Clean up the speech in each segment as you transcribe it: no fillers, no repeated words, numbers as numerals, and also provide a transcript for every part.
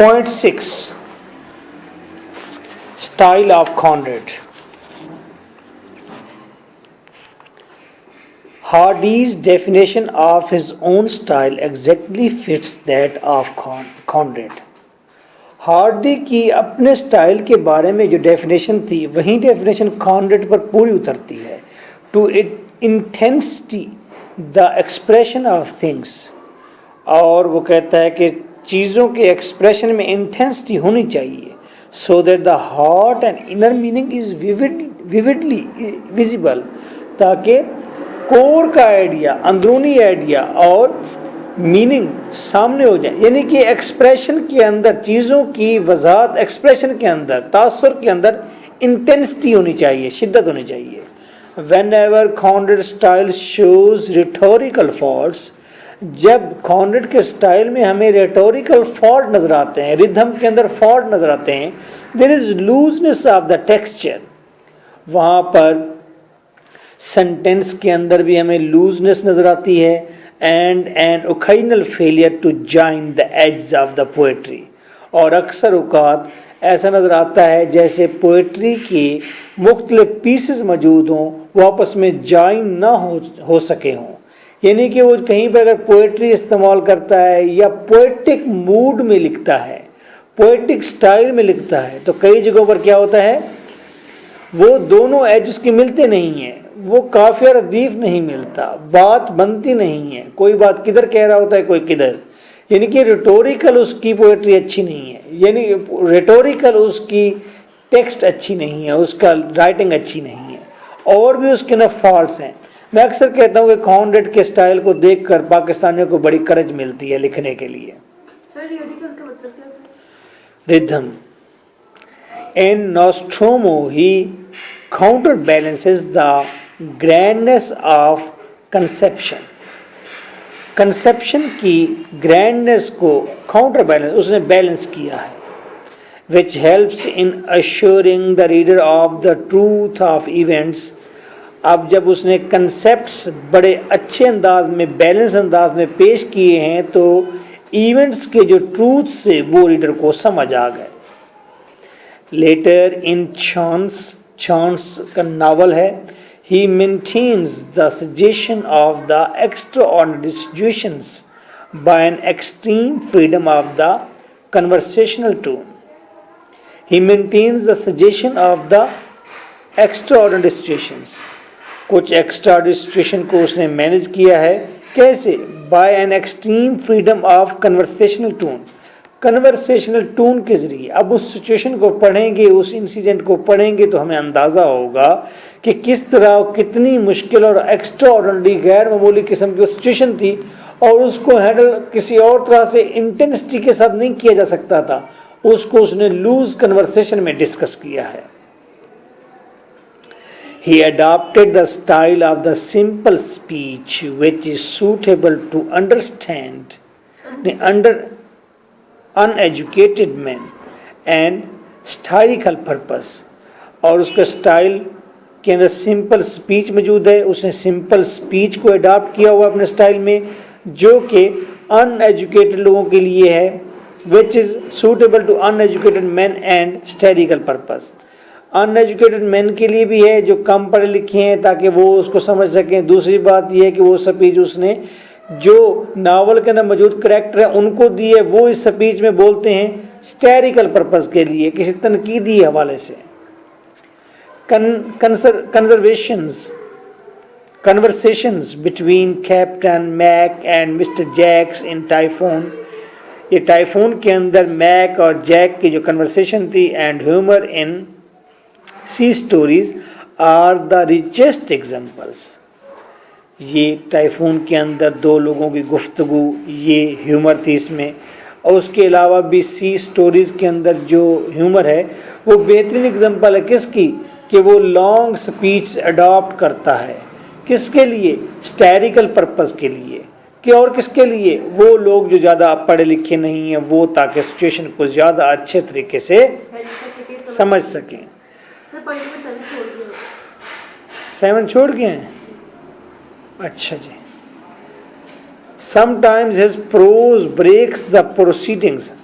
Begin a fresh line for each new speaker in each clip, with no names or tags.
6. Style of Conrad. Hardy's definition of his own style exactly fits that of Conrad. Hardy کی اپنے style کے بارے میں جو ڈیفینیشن تھی وہی ڈیفینیشن کانریڈ پر پوری اترتی ہے. To intensity the expression of things. اور وہ کہتا ہے کہ چیزوں کے ایکسپریشن میں انٹینسٹی ہونی چاہیے so that the heart and inner meaning is vividly visible, تاکہ کور کا آئیڈیا, اندرونی آئیڈیا اور میننگ سامنے ہو جائے. یعنی کہ ایکسپریشن کے اندر چیزوں کی وضاحت, ایکسپریشن کے اندر, تاثر کے اندر انٹینسٹی ہونی چاہیے, شدت ہونی چاہیے. Whenever Conrad style shows rhetorical faults, جب کانریڈ کے سٹائل میں ہمیں ریٹوریکل فالٹ نظر آتے ہیں, ردھم کے اندر فالٹ نظر آتے ہیں, there is looseness of the texture, وہاں پر سینٹینس کے اندر بھی ہمیں لوزنس نظر آتی ہے, and an occasional failure to join the edges of the poetry, اور اکثر اوقات ایسا نظر آتا ہے جیسے پوئٹری کی مختلف پیسز موجود ہوں, وہ آپس میں جوائن نہ ہو سکے ہوں. یعنی کہ وہ کہیں پہ اگر پوئٹری استعمال کرتا ہے یا پوئٹک موڈ میں لکھتا ہے, پوئٹک سٹائل میں لکھتا ہے, تو کئی جگہوں پر کیا ہوتا ہے, وہ دونوں ایج اس کے ملتے نہیں ہیں, وہ قافیہ ردیف نہیں ملتا, بات بنتی نہیں ہے, کوئی بات کدھر کہہ رہا ہوتا ہے کوئی کدھر. یعنی کہ ریٹوریکل اس کی پوئٹری اچھی نہیں ہے, یعنی ریٹوریکل اس کی ٹیکسٹ اچھی نہیں ہے, اس کا رائٹنگ اچھی نہیں ہے, اور بھی اس کے نا فالٹس ہیں. میں اکثر کہتا ہوں کہ کانریڈ کے سٹائل کو دیکھ کر پاکستانیوں کو بڑی کرج ملتی ہے لکھنے کے لیے. Rhythm. In Nostromo he counterbalances the grandness of conception. Conception کی گرینڈنس کو کاؤنٹر بیلنس اس نے بیلنس کیا ہے, which helps in assuring the reader of the truth of events. اب جب اس نے کنسیپٹس بڑے اچھے انداز میں, بیلنس انداز میں پیش کیے ہیں تو ایونٹس کے جو ٹروتھ سے وہ ریڈر کو سمجھ آ گئے. لیٹر ان چانس کا ناول ہے, he maintains the suggestion of the extraordinary situations by an extreme freedom of the conversational tone. He maintains the suggestion of the extraordinary situations. کچھ ایکسٹراڈنری سچویشن کو اس نے مینیج کیا ہے. کیسے؟ by an extreme freedom of conversational tone. Conversational tone کے ذریعے. اب اس situation کو پڑھیں گے, اس انسیڈنٹ کو پڑھیں گے تو ہمیں اندازہ ہوگا کہ کس طرح کتنی مشکل اور ایکسٹرا آرڈنری غیر معمولی قسم کی سچویشن تھی, اور اس کو ہینڈل کسی اور طرح سے انٹینسٹی کے ساتھ نہیں کیا جا سکتا تھا, اس کو اس نے لوز کنورسیشن میں ڈسکس کیا ہے. He adopted the style of the simple speech which is suitable to understand uneducated men and satirical purpose. اور اس کا سٹائل کے اندر سمپل سپیچ موجود ہے, اس نے سمپل سپیچ کو اڈاپٹ کیا ہوا اپنے سٹائل میں جو کہ ان ایجوکیٹڈ لوگوں کے لیے ہے, which is suitable to uneducated men and satirical purpose. ان ایجوکیٹڈ مین کے لیے بھی ہے جو کم پڑھے لکھے ہیں تاکہ وہ اس کو سمجھ سکیں. دوسری بات یہ ہے کہ وہ سپیچ اس نے جو ناول کے اندر موجود کریکٹر ہیں ان کو دی ہے, وہ اس سپیچ میں بولتے ہیں سٹیریکل پرپز کے لیے, کسی تنقیدی حوالے سے. Conversations between Captain Mac and Mr. Jacks in Typhoon. یہ ٹائفون کے اندر میک اور جیک کی جو کنورسیشن تھی, and humour in these stories are the richest examples. یہ ٹائفون کے اندر دو لوگوں کی گفتگو, یہ ہیومر تھی اس میں, اور اس کے علاوہ بھی سی اسٹوریز کے اندر جو ہیومر ہے وہ بہترین ایگزامپل ہے کس کی, کہ وہ لانگ سپیچ اڈاپٹ کرتا ہے. کس کے لیے؟ سٹیریکل پرپز کے لیے. کہ اور کس کے لیے؟ وہ لوگ جو زیادہ پڑھے لکھے نہیں ہیں, وہ تاکہ سچویشن کو زیادہ اچھے طریقے سے سمجھ سکیں. 7 چھوڑ گئے ہیں, اچھا جی Sometimes his prose breaks the proceedings.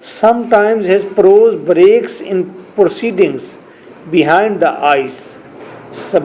Sometimes his prose breaks in proceedings behind the eyes.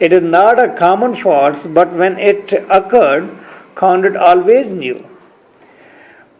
It is not a common fault, but when it occurred, Conrad always knew.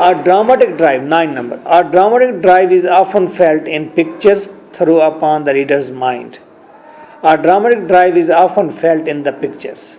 A dramatic drive, 9 number. A dramatic drive is often felt in pictures through upon the reader's mind. A dramatic drive is often felt in the pictures.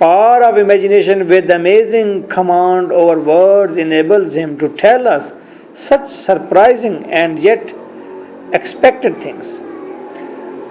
Power of imagination with amazing command over words enables him to tell us such surprising and yet expected things.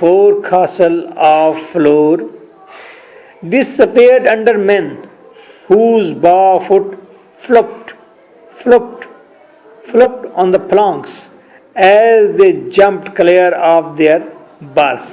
forecastle of floor disappeared under men whose bow foot flopped on the planks as they jumped clear of their berth.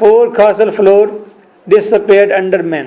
forecastle floor disappeared under men.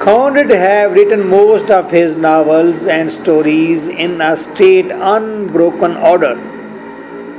Conrad have written most of his novels and stories in a state unbroken order.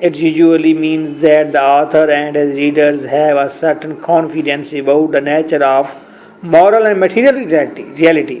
It usually means that the author and his readers have a certain confidence about the nature of moral and material reality.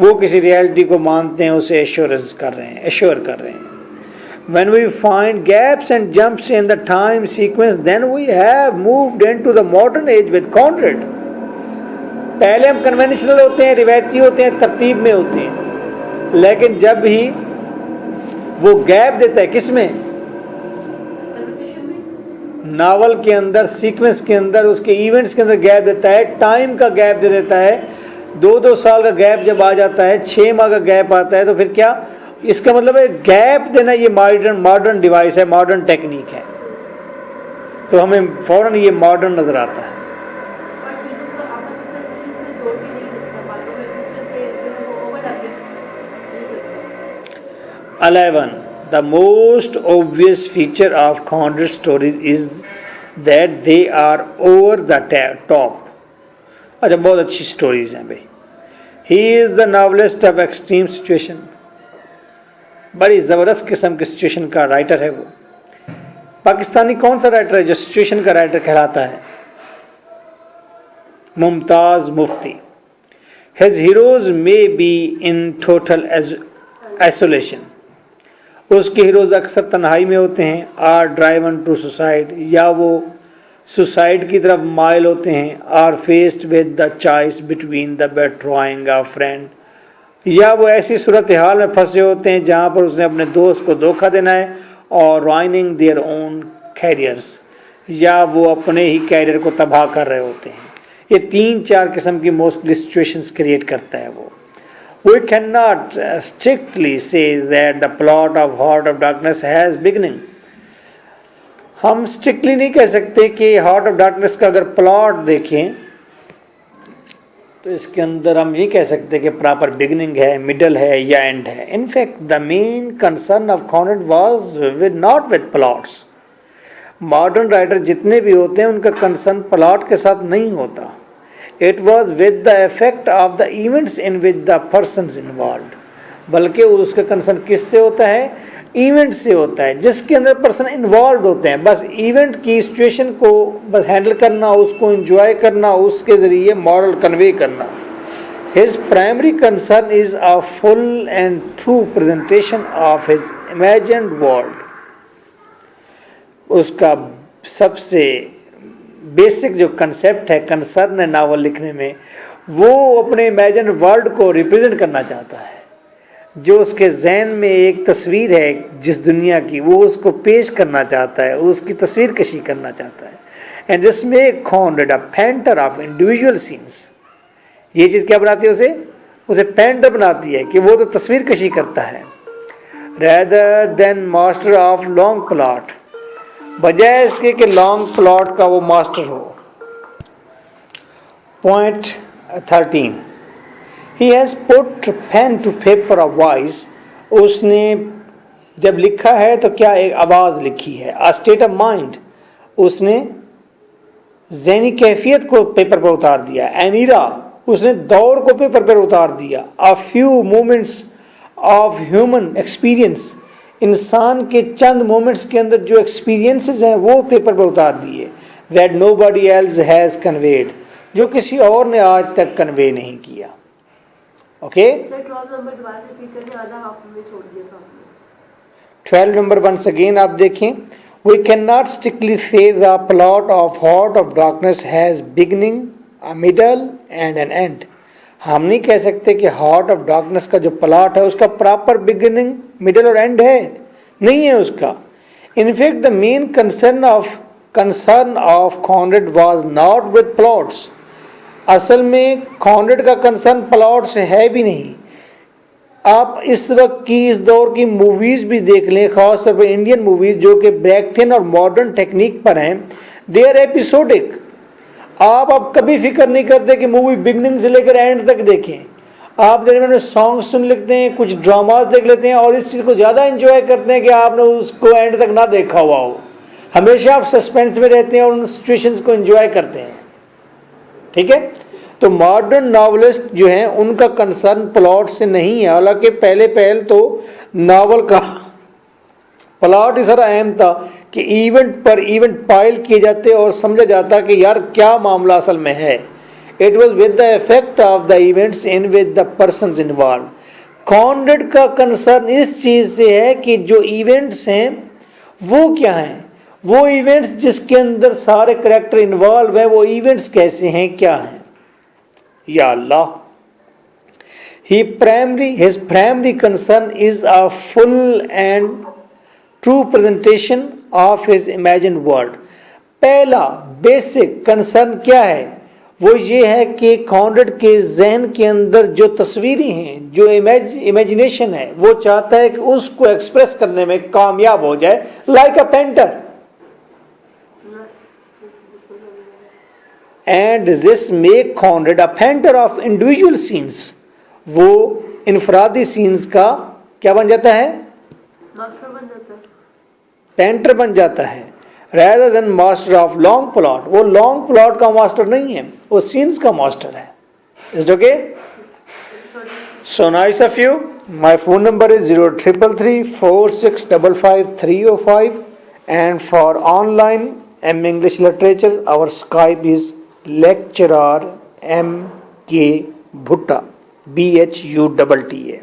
وہ کسی reality کو مانتے ہیں, اسے ایشور کر رہے ہیں. When we find gaps and jumps in the time sequence, then we have moved into the modern age with Conrad. پہلے ہم کنونشنل ہوتے ہیں, روایتی ہوتے ہیں, ترتیب میں ہوتے ہیں, لیکن جب ہی وہ گیپ دیتا ہے کس میں, ناول کے اندر, سیکوینس کے اندر, اس کے ایونٹس کے اندر گیپ دیتا ہے, ٹائم کا گیپ دے دیتا ہے. 2 سال کا گیپ جب آ جاتا ہے, 6 ماہ کا گیپ آتا ہے, تو پھر کیا اس کا مطلب ہے گیپ دینا, یہ ماڈرن ڈیوائس ہے, ماڈرن ٹیکنیک ہے, تو ہمیں فوراً یہ ماڈرن نظر آتا ہے. 11. The most obvious feature of Conrad's stories is that they are over the top. اچھا, بہت اچھی سٹوریز ہیں بھائی. He is the novelist of extreme situation. بڑی زبردست قسم کی سچویشن کا رائٹر ہے وہ. پاکستانی کون سا رائٹر ہے جو سچویشن کا رائٹر کہلاتا ہے؟ Mumtaz Mufti. His heroes may be in total isolation. اس کے ہیروز اکثر تنہائی میں ہوتے ہیں. آر ڈرائیون ٹو سوسائڈ, یا وہ سوسائڈ کی طرف مائل ہوتے ہیں. Are faced with the choice between the betraying a friend, یا وہ ایسی صورتحال میں پھنسے ہوتے ہیں جہاں پر اس نے اپنے دوست کو دھوکہ دینا ہے, اور رائننگ دیئر اون کیریئرس, یا وہ اپنے ہی کیریئر کو تباہ کر رہے ہوتے ہیں. یہ 3-4 قسم کی موسٹلی سچویشنز کریٹ کرتا ہے وہ. We cannot strictly say that the plot of Heart of Darkness has beginning. ہم strictly نہیں کہہ سکتے کہ Heart of Darkness کا اگر پلاٹ دیکھیں تو اس کے اندر ہم یہ کہہ سکتے کہ پراپر بگننگ ہے, مڈل ہے یا اینڈ ہے. In fact, the main concern of Conrad was not with plots. Modern writer جتنے بھی ہوتے ہیں ان کا کنسرن پلاٹ کے ساتھ نہیں ہوتا. It was with the effect of the events in which the persons involved. بلکہ اس کا کنسرن کس سے ہوتا ہے؟ ایونٹ سے ہوتا ہے, جس کے اندر پرسن انوالوڈ ہوتے ہیں. بس ایونٹ کی سچویشن کو بس ہینڈل کرنا, اس کو انجوائے کرنا, اس کے ذریعے مورل کنوے کرنا. His primary concern is a full and true presentation of his imagined world. اس کا سب سے بیسک جو کنسیپٹ ہے, کنسرن ہے ناول لکھنے میں, وہ اپنے امیجن ورلڈ کو ریپرزینٹ کرنا چاہتا ہے. جو اس کے ذہن میں ایک تصویر ہے جس دنیا کی, وہ اس کو پیش کرنا چاہتا ہے, اس کی تصویر کشی کرنا چاہتا ہے. اینڈ جس میں Conrad a painter of individual scenes. یہ چیز کیا بناتی ہے اسے پینٹر بناتی ہے کہ وہ تو تصویر کشی کرتا ہے. rather than master of long plot, بجائے اس کے کہ لانگ پلاٹ کا وہ master who. Point 13. He has put pen to paper a voice. اس نے جب لکھا ہے تو کیا ایک آواز لکھی ہے. A state of mind. اس نے ذہنی کیفیت کو پیپر پر اتار دیا. An era. اس نے دور کو پیپر پر اتار دیا. A few moments of human experience. انسان کے چند مومنٹس کے اندر جو ایکسپیرینسز ہیں وہ پیپر پر اتار دیے. That nobody else has conveyed. جو کسی اور نے آج تک کنوے نہیں کیا. اوکے, 12 نمبر once again آپ دیکھیں. We cannot strictly say the plot of Heart of Darkness has beginning, a middle and an end. ہم نہیں کہہ سکتے کہ ہارٹ آف ڈارکنیس کا جو پلاٹ ہے اس کا پراپر بگننگ, مڈل اور اینڈ ہے, نہیں ہے اس کا. In fact the main concern of Conrad was not with plots. اصل میں Conrad کا کنسرن پلاٹ سے ہے بھی نہیں. آپ اس وقت کی اس دور کی موویز بھی دیکھ لیں, خاص طور پہ انڈین موویز جو کہ بریکٹن اور ماڈرن ٹیکنیک پر ہیں, دے آر ایپیسوڈک. آپ اب کبھی فکر نہیں کرتے کہ مووی بگننگ سے لے کر اینڈ تک دیکھیں. آپ درمیان میں سانگ سن لیتے ہیں, کچھ ڈراماز دیکھ لیتے ہیں, اور اس چیز کو زیادہ انجوائے کرتے ہیں کہ آپ نے اس کو اینڈ تک نہ دیکھا ہوا ہو. ہمیشہ آپ سسپینس میں رہتے ہیں اور ان سچویشنز کو انجوائے کرتے ہیں. ٹھیک ہے, تو ماڈرن ناولسٹ جو ہیں ان کا کنسرن پلاٹ سے نہیں ہے. حالانکہ پہل تو ناول کا پلاٹ اس طرح اہم تھا کہ ایونٹ پر ایونٹ پائل کیے جاتے اور سمجھا جاتا کہ یار کیا معاملہ اصل میں ہے. It was with the effect of the events in with the persons involved. کانڈیڈ کا کنسرن اس چیز سے ہے کہ جو ایونٹس ہیں وہ کیا ہیں, وہ ایونٹس جس کے اندر سارے کریکٹر انوالو ہیں, وہ ایونٹس کیسے ہیں, کیا ہیں. یا اللہ, his primary concern is a full and true presentation of his imagined world. پہلا بیسک کنسرن کیا ہے, وہ یہ ہے کہ کانڈیڈ کے ذہن کے اندر جو تصویری ہیں, جو امیجنیشن ہے, وہ چاہتا ہے کہ اس کو ایکسپریس کرنے میں کامیاب ہو جائے, like a painter. And this make candid a painter of individual sense. وہ انفرادی سینس کا کیا بن جاتا ہے, پینٹر بن جاتا ہے. rather than master of long plot. وہ long plot کا ماسٹر نہیں ہے, وہ scenes کا ماسٹر ہے. Is it okay? So nice of you. My phone number is 033346555305 and for online M English Literature our Skype is lecturer MK Bhutta, BHUTTA.